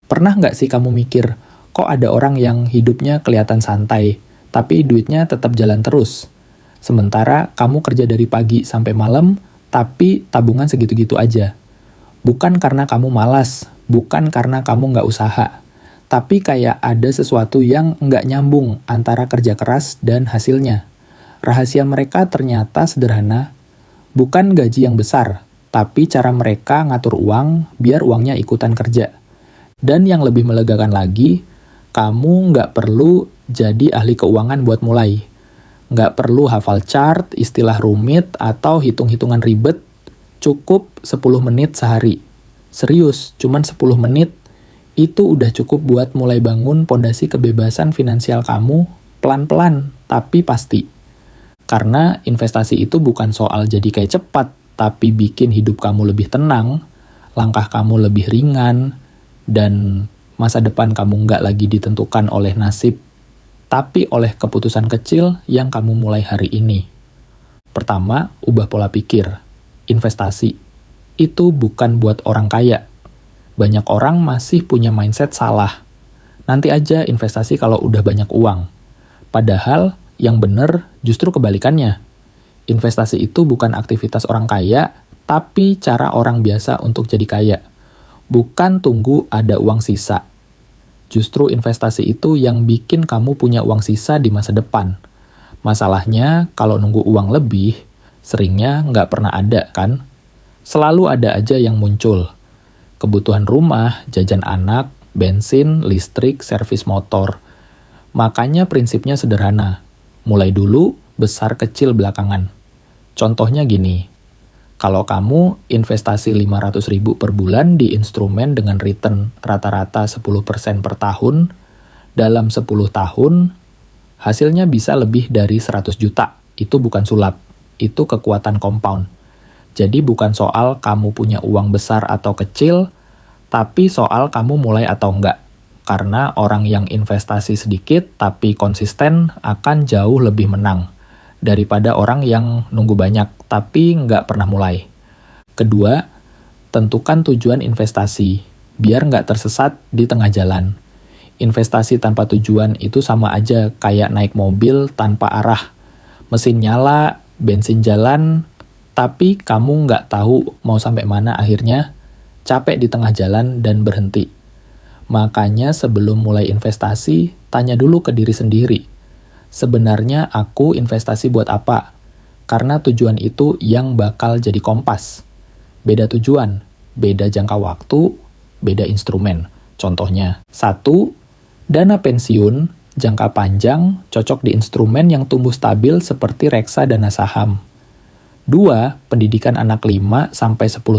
Pernah nggak sih kamu mikir, kok ada orang yang hidupnya kelihatan santai, tapi duitnya tetap jalan terus? Sementara kamu kerja dari pagi sampai malam, tapi tabungan segitu-gitu aja. Bukan karena kamu malas, bukan karena kamu nggak usaha, tapi kayak ada sesuatu yang nggak nyambung antara kerja keras dan hasilnya. Rahasia mereka ternyata sederhana, bukan gaji yang besar, tapi cara mereka ngatur uang biar uangnya ikutan kerja. Dan yang lebih melegakan lagi, kamu nggak perlu jadi ahli keuangan buat mulai. Nggak perlu hafal chart, istilah rumit, atau hitung-hitungan ribet, cukup 10 menit sehari. Serius, cuman 10 menit, itu udah cukup buat mulai bangun pondasi kebebasan finansial kamu pelan-pelan, tapi pasti. Karena investasi itu bukan soal jadi kayak cepat, tapi bikin hidup kamu lebih tenang, langkah kamu lebih ringan, dan masa depan kamu nggak lagi ditentukan oleh nasib, tapi oleh keputusan kecil yang kamu mulai hari ini. Pertama, ubah pola pikir. Investasi itu bukan buat orang kaya. Banyak orang masih punya mindset salah. Nanti aja investasi kalau udah banyak uang. Padahal yang benar justru kebalikannya. Investasi itu bukan aktivitas orang kaya, tapi cara orang biasa untuk jadi kaya. Bukan tunggu ada uang sisa. Justru investasi itu yang bikin kamu punya uang sisa di masa depan. Masalahnya, kalau nunggu uang lebih, seringnya nggak pernah ada, kan? Selalu ada aja yang muncul. Kebutuhan rumah, jajan anak, bensin, listrik, servis motor. Makanya prinsipnya sederhana. Mulai dulu, besar kecil belakangan. Contohnya gini. Kalau kamu investasi 500.000 per bulan di instrumen dengan return rata-rata 10% per tahun, dalam 10 tahun, hasilnya bisa lebih dari 100 juta. Itu bukan sulap, itu kekuatan compound. Jadi bukan soal kamu punya uang besar atau kecil, tapi soal kamu mulai atau enggak. Karena orang yang investasi sedikit tapi konsisten akan jauh lebih menang daripada orang yang nunggu banyak tapi nggak pernah mulai. Kedua, tentukan tujuan investasi, biar nggak tersesat di tengah jalan. Investasi tanpa tujuan itu sama aja kayak naik mobil tanpa arah. Mesin nyala, bensin jalan, tapi kamu nggak tahu mau sampai mana akhirnya, capek di tengah jalan dan berhenti. Makanya sebelum mulai investasi, tanya dulu ke diri sendiri. Sebenarnya aku investasi buat apa? Karena tujuan itu yang bakal jadi kompas. Beda tujuan, beda jangka waktu, beda instrumen. Contohnya, 1. Dana pensiun, jangka panjang, cocok di instrumen yang tumbuh stabil seperti reksa dana saham. 2. Pendidikan anak 5-10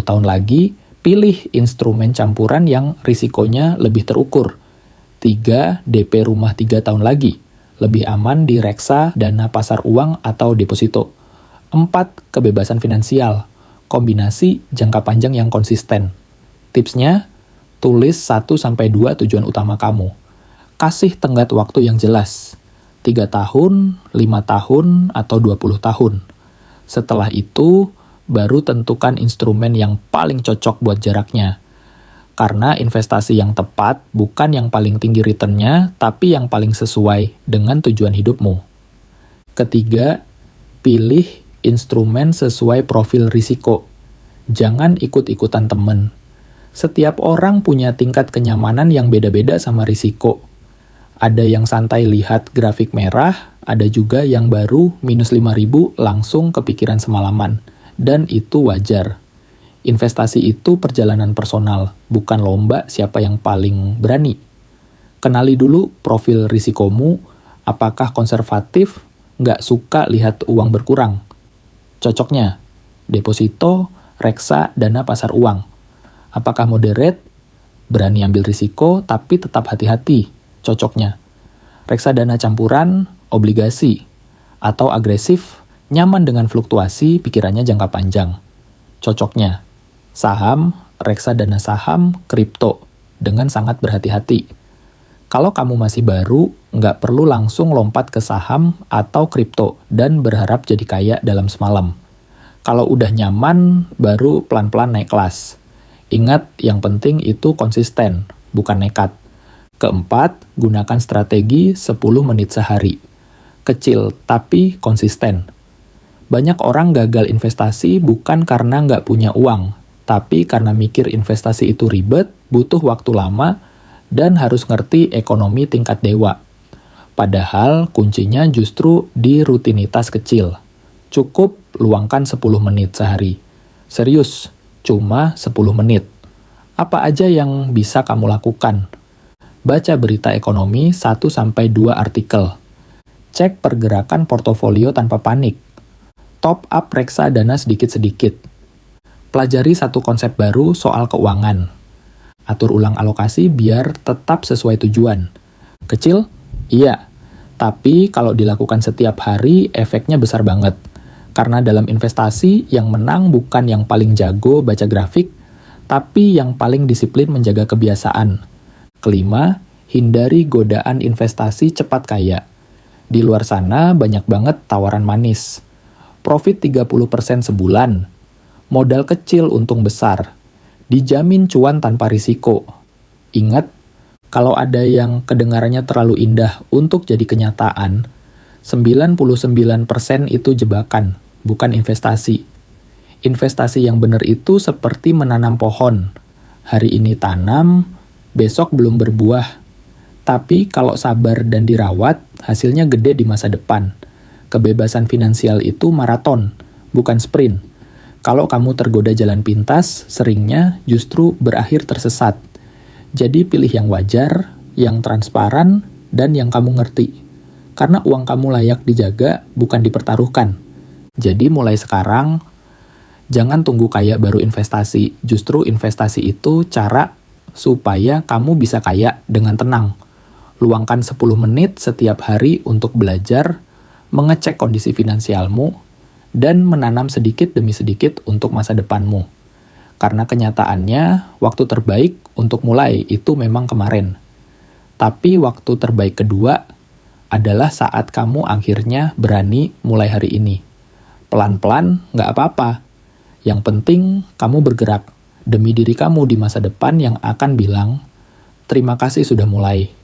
tahun lagi, pilih instrumen campuran yang risikonya lebih terukur. 3. DP rumah 3 tahun lagi, lebih aman di reksa, dana pasar uang, atau deposito. 4. Kebebasan finansial, kombinasi jangka panjang yang konsisten. Tipsnya, tulis 1-2 tujuan utama kamu. Kasih tenggat waktu yang jelas, 3 tahun, 5 tahun, atau 20 tahun. Setelah itu, baru tentukan instrumen yang paling cocok buat jaraknya. Karena investasi yang tepat bukan yang paling tinggi returnnya, tapi yang paling sesuai dengan tujuan hidupmu. Ketiga, pilih instrumen sesuai profil risiko. Jangan ikut-ikutan temen. Setiap orang punya tingkat kenyamanan yang beda-beda sama risiko. Ada yang santai lihat grafik merah, ada juga yang baru minus 5.000 langsung kepikiran semalaman. Dan itu wajar. Investasi itu perjalanan personal, bukan lomba siapa yang paling berani. Kenali dulu profil risikomu, apakah konservatif, nggak suka lihat uang berkurang. Cocoknya, deposito, reksa, dana pasar uang. Apakah moderate, berani ambil risiko tapi tetap hati-hati. Cocoknya, reksa dana campuran, obligasi, atau agresif, nyaman dengan fluktuasi, pikirannya jangka panjang. Cocoknya, saham, reksa dana saham, kripto, dengan sangat berhati-hati. Kalau kamu masih baru, nggak perlu langsung lompat ke saham atau kripto dan berharap jadi kaya dalam semalam. Kalau udah nyaman, baru pelan-pelan naik kelas. Ingat, yang penting itu konsisten, bukan nekat. Keempat, gunakan strategi 10 menit sehari. Kecil, tapi konsisten. Banyak orang gagal investasi bukan karena nggak punya uang, tapi karena mikir investasi itu ribet, butuh waktu lama, dan harus ngerti ekonomi tingkat dewa. Padahal kuncinya justru di rutinitas kecil. Cukup luangkan 10 menit sehari. Serius, cuma 10 menit. Apa aja yang bisa kamu lakukan? Baca berita ekonomi 1-2 artikel. Cek pergerakan portofolio tanpa panik. Top up reksadana sedikit-sedikit. Pelajari satu konsep baru soal keuangan. Atur ulang alokasi biar tetap sesuai tujuan. Kecil? Iya. Tapi kalau dilakukan setiap hari, efeknya besar banget. Karena dalam investasi, yang menang bukan yang paling jago baca grafik, tapi yang paling disiplin menjaga kebiasaan. Kelima, hindari godaan investasi cepat kaya. Di luar sana banyak banget tawaran manis. Profit 30% sebulan. Modal kecil untung besar. Dijamin cuan tanpa risiko. Ingat, kalau ada yang kedengarannya terlalu indah untuk jadi kenyataan, 99% itu jebakan, bukan investasi. Investasi yang benar itu seperti menanam pohon. Hari ini tanam, besok belum berbuah. Tapi kalau sabar dan dirawat, hasilnya gede di masa depan. Kebebasan finansial itu maraton, bukan sprint. Kalau kamu tergoda jalan pintas, seringnya justru berakhir tersesat. Jadi pilih yang wajar, yang transparan, dan yang kamu ngerti. Karena uang kamu layak dijaga, bukan dipertaruhkan. Jadi mulai sekarang, jangan tunggu kaya baru investasi. Justru investasi itu cara supaya kamu bisa kaya dengan tenang. Luangkan 10 menit setiap hari untuk belajar, mengecek kondisi finansialmu, dan menanam sedikit demi sedikit untuk masa depanmu. Karena kenyataannya, waktu terbaik untuk mulai itu memang kemarin. Tapi waktu terbaik kedua adalah saat kamu akhirnya berani mulai hari ini. Pelan-pelan, nggak apa-apa. Yang penting kamu bergerak demi diri kamu di masa depan yang akan bilang, terima kasih sudah mulai.